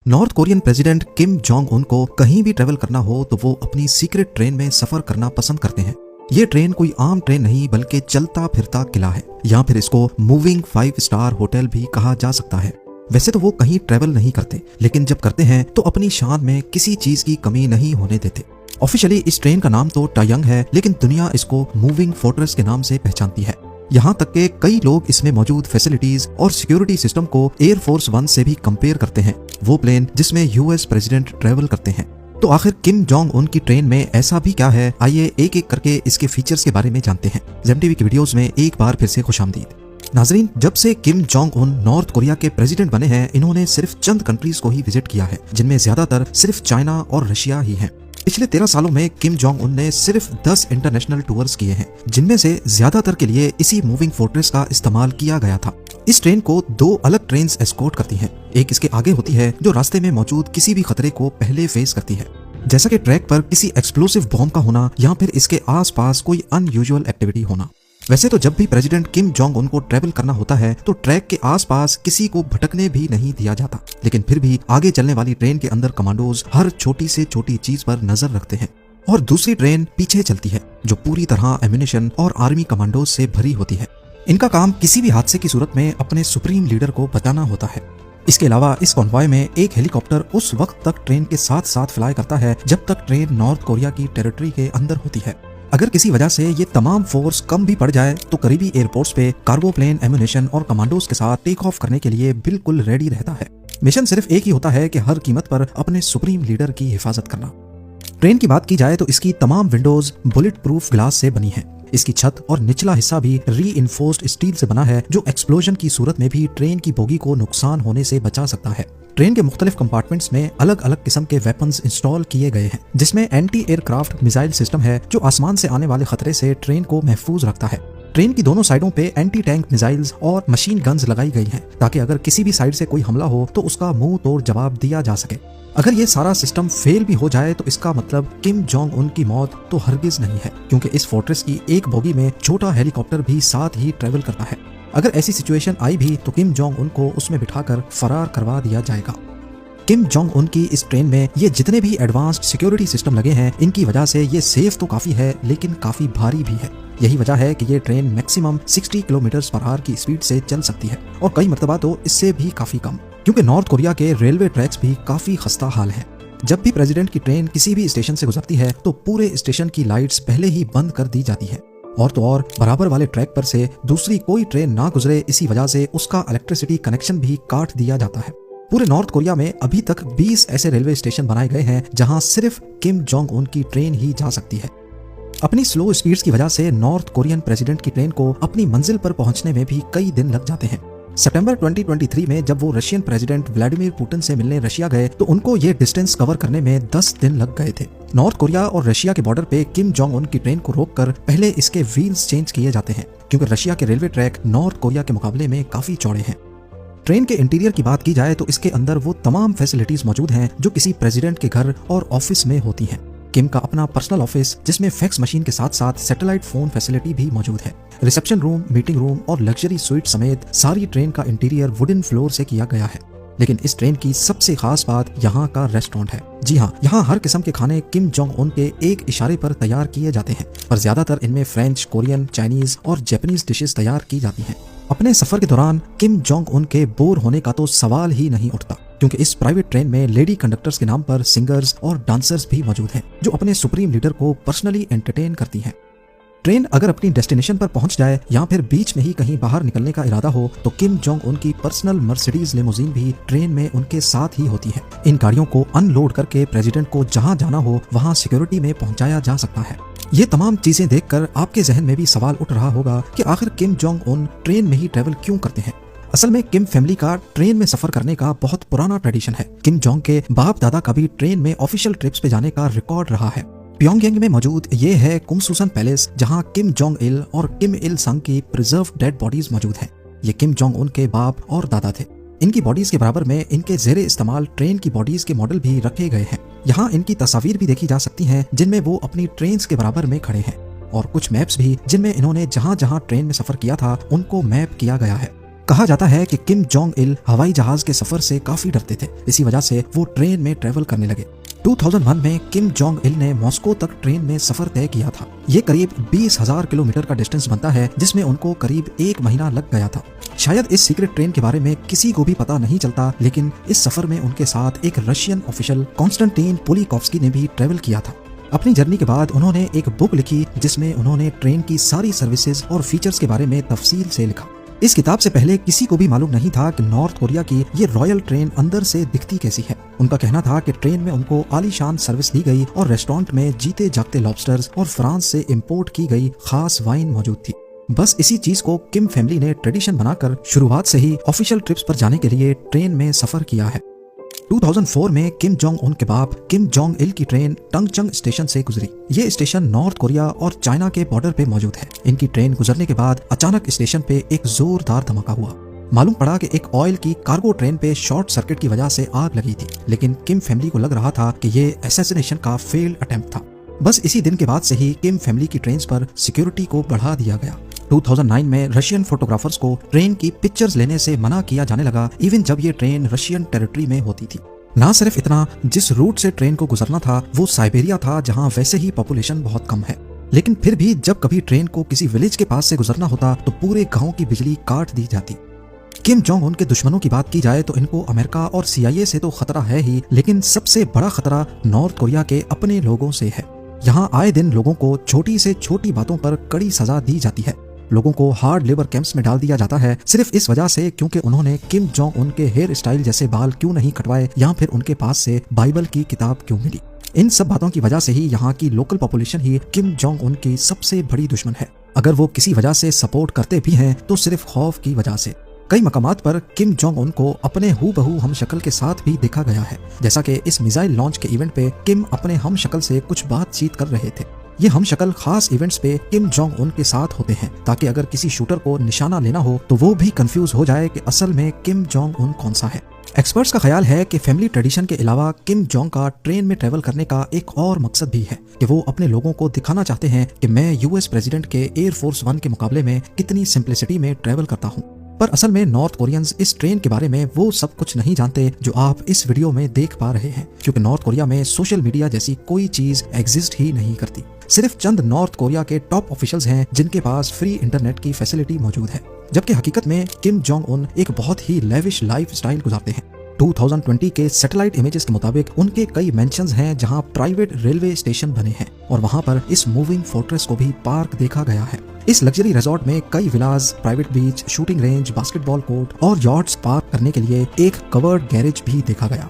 North Korean president Kim Jong Un को कहीं भी ट्रेवल करना हो तो वो अपनी सीक्रेट ट्रेन में सफर करना पसंद करते हैं। ये ट्रेन कोई आम ट्रेन नहीं बल्कि चलता फिरता किला है, या फिर इसको मूविंग 5 स्टार होटल भी कहा जा सकता है। वैसे तो वो कहीं ट्रेवल नहीं करते, लेकिन जब करते हैं तो अपनी शान में किसी चीज की कमी नहीं होने देते। ऑफिशियली इस ट्रेन का नाम तो टायंग है, लेकिन दुनिया इसको मूविंग फोर्ट्रेस के नाम से पहचानती है। यहाँ तक के कई लोग इसमें मौजूद फैसिलिटीज और सिक्योरिटी सिस्टम को एयरफोर्स 1 से भी कंपेयर करते हैं, वो प्लेन जिसमें यूएस प्रेसिडेंट ट्रेवल करते हैं। तो आखिर किम जोंग उन की ट्रेन में ऐसा भी क्या है, आइए एक एक करके इसके फीचर्स के बारे में जानते हैं। जेम टीवी की वीडियोस में एक बार फिर से खुशामदीद। नाजरीन, जब से Kim Jong Un north Korea के प्रेसिडेंट बने हैं, इन्होंने सिर्फ चंद कंट्रीज को ही विजिट किया है, जिनमें ज्यादातर सिर्फ चाइना और रशिया ही हैं। पिछले 13 सालों में किम जोंग उन ने सिर्फ 10 इंटरनेशनल टूर्स किए हैं, जिनमें से ज्यादातर के लिए इसी मूविंग फोर्ट्रेस का इस्तेमाल किया गया था। इस ट्रेन को 2 अलग ट्रेन एस्कॉर्ट करती हैं। एक इसके आगे होती है जो रास्ते में मौजूद किसी भी खतरे को पहले फेस करती है, जैसा कि ट्रैक पर किसी एक्सप्लोसिव बॉम्ब का होना या फिर इसके आसपास कोई अनयूजुअल एक्टिविटी होना। वैसे तो जब भी प्रेसिडेंट किम जोंग उन को ट्रेवल करना होता है तो ट्रैक के आसपास किसी को भटकने भी नहीं दिया जाता, लेकिन फिर भी आगे चलने वाली ट्रेन के अंदर कमांडोज हर छोटी से छोटी चीज पर नजर रखते हैं, और दूसरी ट्रेन पीछे चलती है जो पूरी तरह एम्यूनिशन और आर्मी कमांडोज से भरी होती है। इनका काम किसी भी हादसे की सूरत में अपने सुप्रीम लीडर को बचाना होता है। इसके अलावा इस कॉन्वॉय में एक हेलीकॉप्टर उस वक्त तक ट्रेन के साथ साथ फ्लाई करता है जब तक ट्रेन नॉर्थ कोरिया की टेरिटरी के अंदर होती है। अगर किसी वजह से ये तमाम फोर्स कम भी पड़ जाए तो करीबी एयरपोर्ट्स पे कार्गो प्लेन एम्यूनिशन और कमांडोज के साथ टेक ऑफ करने के लिए बिल्कुल रेडी रहता है। मिशन सिर्फ एक ही होता है कि हर कीमत पर अपने सुप्रीम लीडर की हिफाजत करना। ट्रेन की बात की जाए तो इसकी तमाम विंडोज बुलेट प्रूफ ग्लास से बनी है। इसकी छत और निचला हिस्सा भी री-इन्फोर्स्ड स्टील से बना है, जो एक्सप्लोजन की सूरत में भी ट्रेन की बोगी को नुकसान होने से बचा सकता है। ट्रेन के मुख्तलिफ कंपार्टमेंट्स में अलग अलग किस्म के वेपन्स इंस्टॉल किए गए हैं, जिसमें एंटी एयरक्राफ्ट मिसाइल सिस्टम है जो आसमान से आने वाले खतरे से ट्रेन को महफूज रखता है। ट्रेन की दोनों साइडों पे एंटी टैंक मिसाइल्स और मशीन गन्स लगाई गई हैं, ताकि अगर किसी भी साइड से कोई हमला हो तो उसका मुंह तोड़ जवाब दिया जा सके। अगर ये सारा सिस्टम फेल भी हो जाए तो इसका मतलब किम जोंग उन की मौत तो हरगिज नहीं है, क्योंकि इस फोर्ट्रेस की एक बोगी में छोटा हेलीकॉप्टर भी साथ ही ट्रेवल करता है। अगर ऐसी सिचुएशन आई भी तो किम जोंग उन को उसमें बिठाकर फरार करवा दिया जाएगा। किम जोंग उन की इस ट्रेन में ये जितने भी एडवांस्ड सिक्योरिटी सिस्टम लगे हैं, इनकी वजह से ये सेफ तो काफी है, लेकिन काफी भारी भी है। यही वजह है कि ये train maximum 60 kilometre per hour की स्पीड से चल सकती है, और कई मरतबा तो इससे भी काफी कम, क्योंकि नॉर्थ कोरिया के रेलवे ट्रैक्स भी काफी खस्ता हाल है। जब भी प्रेसिडेंट की ट्रेन किसी भी स्टेशन से गुजरती है तो पूरे स्टेशन की लाइट्स पहले ही बंद कर दी जाती है, और तो और बराबर वाले ट्रैक पर से दूसरी कोई ट्रेन ना गुजरे, इसी वजह से उसका इलेक्ट्रिसिटी कनेक्शन भी काट दिया जाता है। पूरे नॉर्थ कोरिया में अभी तक 20 ऐसे रेलवे स्टेशन बनाए गए हैं जहां सिर्फ किम जोंग उन की ट्रेन ही जा सकती है। अपनी स्लो स्पीड्स की वजह से नॉर्थ कोरियन प्रेसिडेंट की ट्रेन को अपनी मंजिल पर पहुंचने में भी कई दिन लग जाते हैं। सितंबर 2023 में जब वो रशियन प्रेसिडेंट व्लादिमीर पुतिन से मिलने रशिया गए तो उनको ये डिस्टेंस कवर करने में 10 दिन लग गए थे। नॉर्थ कोरिया और रशिया के बॉर्डर पे किम जोंग उन की ट्रेन को रोककर पहले इसके व्हील्स चेंज किए जाते हैं, क्योंकि रशिया के रेलवे ट्रैक नॉर्थ कोरिया के मुकाबले में काफी चौड़े हैं। ट्रेन के इंटीरियर की बात की जाए तो इसके अंदर वो तमाम फैसिलिटीज मौजूद हैं जो किसी प्रेसिडेंट के घर और ऑफिस में होती हैं। किम का अपना पर्सनल ऑफिस, जिसमें फैक्स मशीन के साथ साथ सैटेलाइट फोन फैसिलिटी भी मौजूद है। रिसेप्शन रूम, मीटिंग रूम और लग्जरी स्वीट समेत सारी ट्रेन का इंटीरियर वुडन फ्लोर से किया गया है। लेकिन इस ट्रेन की सबसे खास बात यहाँ का रेस्टोरेंट है। जी हाँ, यहाँ हर किस्म के खाने किम जोंग उन के एक इशारे पर तैयार किए जाते हैं, पर ज्यादातर इनमें फ्रेंच, कोरियन, चाइनीज और जापानीज डिशेस तैयार की जाती हैं। अपने सफर के दौरान किम जोंग उन के बोर होने का तो सवाल ही नहीं उठता, क्योंकि इस प्राइवेट ट्रेन में लेडी कंडक्टर्स के नाम पर सिंगर्स और डांसर्स भी मौजूद हैं, जो अपने सुप्रीम लीडर को पर्सनली एंटरटेन करती हैं। ट्रेन अगर अपनी डेस्टिनेशन पर पहुंच जाए या फिर बीच में ही कहीं बाहर निकलने का इरादा हो तो किम जोंग उन की पर्सनल मर्सिडीज लिमोजीन भी ट्रेन में उनके साथ ही होती है। इन गाड़ियों को अनलोड करके प्रेसिडेंट को जहां जाना हो वहां सिक्योरिटी में पहुंचाया जा सकता है। ये तमाम चीजें देखकर आपके जहन में भी सवाल उठ रहा होगा कि आखिर किम जोंग उन ट्रेन में ही ट्रेवल क्यों करते हैं। असल में किम फैमिली का ट्रेन में सफर करने का बहुत पुराना ट्रेडिशन है। किम जोंग के बाप दादा का भी ट्रेन में ऑफिशियल ट्रिप्स पे जाने का रिकॉर्ड रहा है। प्योंगयांग में मौजूद ये है कुमसुसन पैलेस, जहां किम जोंग इल और किम इल संग की प्रिजर्व डेड बॉडीज मौजूद हैं। ये किम जोंग उन के बाप और दादा थे। इनकी बॉडीज के बराबर में इनके जेरे इस्तेमाल ट्रेन की बॉडीज के मॉडल भी रखे गए हैं। यहाँ इनकी तस्वीर भी देखी जा सकती हैं, जिनमें वो अपनी ट्रेन के बराबर में खड़े हैं, और कुछ मैप्स भी जिनमें इन्होंने जहाँ जहाँ ट्रेन में सफर किया था उनको मैप किया गया है। कहा जाता है कि किम जोंग इल हवाई जहाज के सफर से काफी डरते थे, इसी वजह से वो ट्रेन में ट्रेवल करने लगे। 2001 में किम जोंग इल ने मॉस्को तक ट्रेन में सफर तय किया था। ये करीब 20,000 किलोमीटर का डिस्टेंस बनता है, जिसमें उनको करीब 1 महीना लग गया था। शायद इस सीक्रेट ट्रेन के बारे में किसी को भी पता नहीं चलता, लेकिन इस सफर में उनके साथ एक रशियन ऑफिशियल कॉन्स्टेंटिन पोलिकोव्स्की ने भी ट्रेवल किया था। अपनी जर्नी के बाद उन्होंने एक बुक लिखी, जिसमें उन्होंने ट्रेन की सारी सर्विसेज और फीचर्स के बारे में तफसील से लिखा। इस किताब से पहले किसी को भी मालूम नहीं था कि नॉर्थ कोरिया की ये रॉयल ट्रेन अंदर से दिखती कैसी है। उनका कहना था कि ट्रेन में उनको आलीशान सर्विस दी गई और रेस्टोरेंट में जीते जागते लॉबस्टर्स और फ्रांस से इंपोर्ट की गई खास वाइन मौजूद थी। बस इसी चीज को किम फैमिली ने ट्रेडिशन बनाकर शुरुआत से ही ऑफिशियल ट्रिप्स पर जाने के लिए ट्रेन में सफर किया है। 2004 में किम जोंग उन के बाप किम जोंग इल की ट्रेन टंगचंग स्टेशन से गुजरी। ये स्टेशन नॉर्थ कोरिया और चाइना के बॉर्डर पे मौजूद है। इनकी ट्रेन गुजरने के बाद अचानक स्टेशन पे एक जोरदार धमाका हुआ। मालूम पड़ा कि एक ऑयल की कार्गो ट्रेन पे शॉर्ट सर्किट की वजह से आग लगी थी, लेकिन किम फैमिली को लग रहा था कि ये असैसिनेशन का फेल्ड अटेम्प्ट था। बस इसी दिन के बाद से ही किम फैमिली की ट्रेन पर सिक्योरिटी को बढ़ा दिया गया। 2009 में रशियन फोटोग्राफर्स को ट्रेन की पिक्चर्स लेने से मना किया जाने लगा, इवन जब ये ट्रेन रशियन टेरिटरी में होती थी। ना सिर्फ इतना, जिस रूट से ट्रेन को गुजरना था वो साइबेरिया था, जहां वैसे ही पॉपुलेशन बहुत कम है, लेकिन फिर भी जब कभी ट्रेन को किसी विलेज के पास से गुजरना होता तो पूरे गांव की बिजली काट दी जाती। किम जोंग उन के दुश्मनों की बात की जाए तो इनको अमेरिका और CIA से तो खतरा है ही, लेकिन सबसे बड़ा खतरा नॉर्थ कोरिया के अपने लोगों से है। यहाँ आए दिन लोगों को छोटी से छोटी बातों पर कड़ी सजा दी जाती है। लोगों को हार्ड लेबर कैंप्स में डाल दिया जाता है, सिर्फ इस वजह से क्योंकि उन्होंने किम जोंग उन के हेयर स्टाइल जैसे बाल क्यों नहीं कटवाए, या फिर उनके पास से बाइबल की किताब क्यों मिली। इन सब बातों की वजह से ही यहाँ की लोकल पॉपुलेशन ही किम जोंग उन की सबसे बड़ी दुश्मन है। अगर वो किसी वजह से सपोर्ट करते भी हैं तो सिर्फ खौफ की वजह से। कई मकामात पर किम जोंग उन को अपने हूबहू हम शक्ल के साथ भी देखा गया है, जैसा कि इस मिसाइल लॉन्च के इवेंट पे किम अपने हम शक्ल से कुछ बातचीत कर रहे थे। ये हम शक्ल खास इवेंट्स पे किम जोंग उन के साथ होते हैं, ताकि अगर किसी शूटर को निशाना लेना हो तो वो भी कंफ्यूज हो जाए कि असल में किम जोंग उन कौन सा है। एक्सपर्ट्स का ख्याल है कि फैमिली ट्रेडिशन के अलावा किम जोंग का ट्रेन में ट्रेवल करने का एक और मकसद भी है कि वो अपने लोगों को दिखाना चाहते हैं कि मैं US प्रेसिडेंट के एयर फोर्स 1 के मुकाबले में कितनी सिंप्लिसिटी में ट्रेवल करता हूँ। पर असल में नॉर्थ कोरियंस इस ट्रेन के बारे में वो सब कुछ नहीं जानते जो आप इस वीडियो में देख पा रहे हैं, क्योंकि नॉर्थ कोरिया में सोशल मीडिया जैसी कोई चीज एग्जिस्ट ही नहीं करती। सिर्फ चंद नॉर्थ कोरिया के टॉप ऑफिशियल्स हैं जिनके पास फ्री इंटरनेट की फैसिलिटी मौजूद है, जबकि हकीकत में किम जोंग उन एक बहुत ही लेविश लाइफ स्टाइल गुजारते हैं। 2020 के सैटेलाइट इमेजेस के मुताबिक उनके कई मेंशंस हैं जहां प्राइवेट रेलवे स्टेशन बने हैं, और वहां पर इस मूविंग फोर्ट्रेस को भी पार्क देखा गया है। इस लग्जरी रिजॉर्ट में कई villas, private beach, shooting range, basketball court और यॉट्स पार्क करने के लिए एक कवर्ड गैरेज भी देखा गया।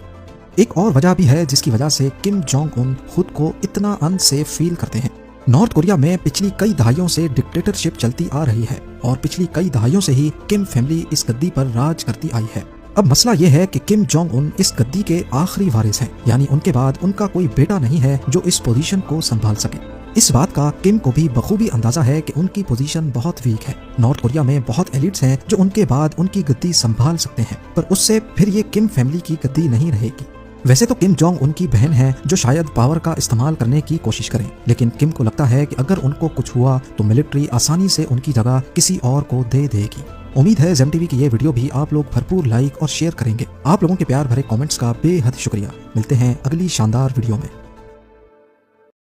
एक और वजह भी है जिसकी वजह से किम जोंग उन खुद को इतना अनसेफ फील करते हैं। नॉर्थ कोरिया में पिछली कई दहाइयों से डिक्टेटरशिप चलती आ रही है, और पिछली कई दहाइयों से ही किम फैमिली इस गद्दी पर राज करती आई है। अब मसला ये है कि किम जोंग उन इस गद्दी के आखिरी वारिस हैं, यानी उनके बाद उनका कोई बेटा नहीं है जो इस पोजीशन को संभाल सके। इस बात का किम को भी बखूबी अंदाजा है कि उनकी पोजीशन बहुत वीक है। नॉर्थ कोरिया में बहुत एलिट्स हैं जो उनके बाद उनकी गद्दी संभाल सकते हैं, पर उससे फिर ये किम फैमिली की गद्दी नहीं रहेगी। वैसे तो किम जोंग उनकी बहन है जो शायद पावर का इस्तेमाल करने की कोशिश करें, लेकिन किम को लगता है कि अगर उनको कुछ हुआ तो मिलिट्री आसानी से उनकी जगह किसी और को दे देगी। उम्मीद है जेम टीवी की ये वीडियो भी आप लोग भरपूर लाइक और शेयर करेंगे। आप लोगों के प्यार भरे कमेंट्स का बेहद शुक्रिया। मिलते हैं अगली शानदार वीडियो में।